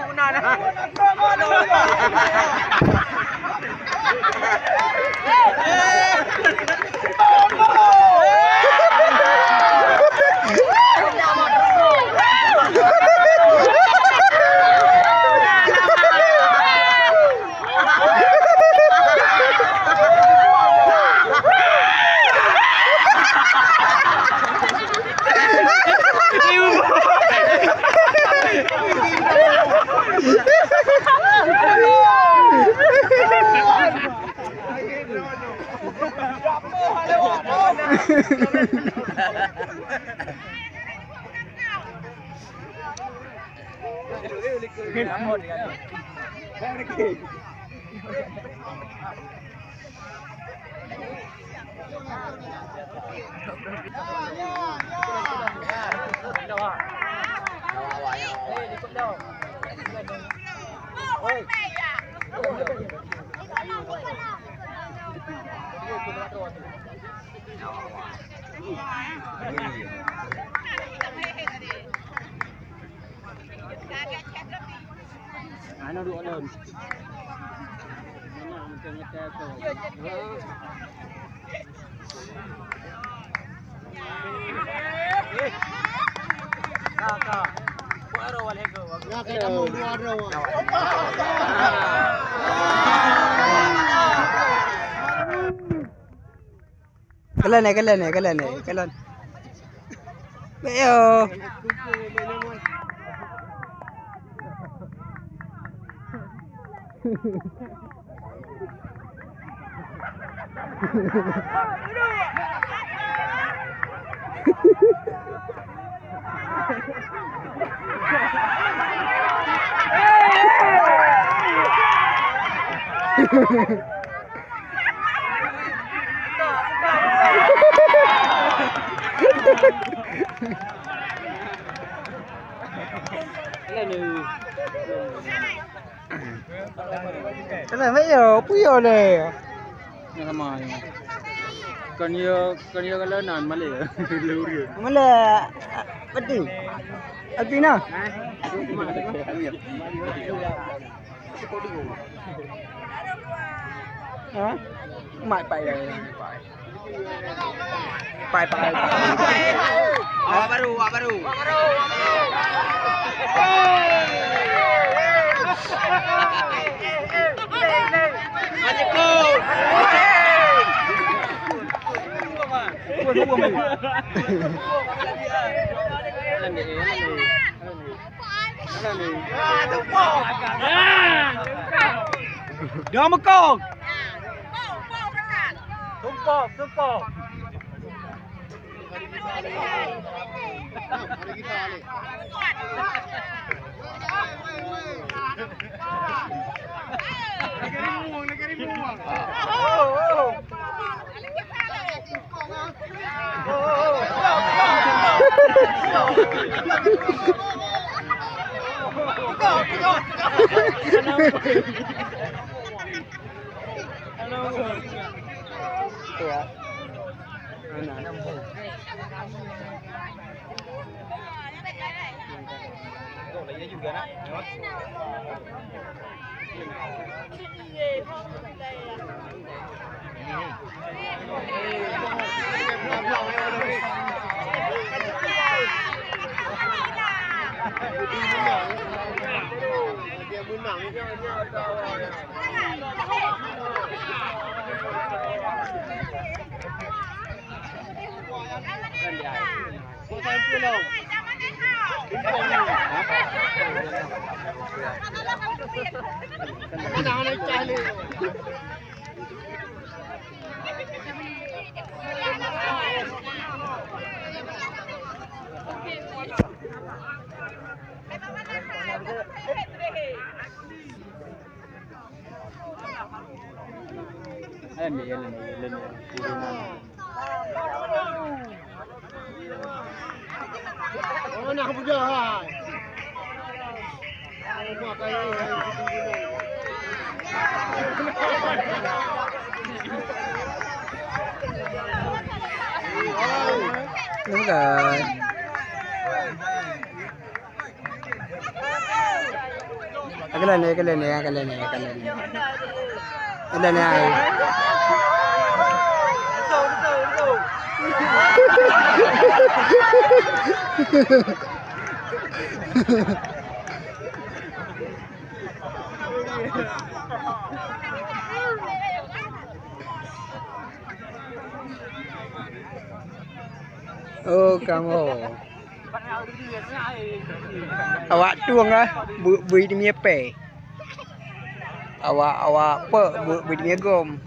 Una na. Ano doon doon? Mana macam ngetek tu. Kakak. Buaro wal hego. Ya kita mau buaro. Kalan. Ayo. Cái mấy giờ puyo này. Nó sama ni. Kan dia kalau nan Malay. Luri. Malay. Betul. Api na. Hả? Mày bay rồi. Bay. Baru. Đưa một con. Tumpok. Negeri muang. Juga nak. Oh, nak budak. Đúng rồi. Kalian ni. Kalian ni ai. Oh, kamu. Awak tuang ah, bui di miepe. Awak apa bui di miegom.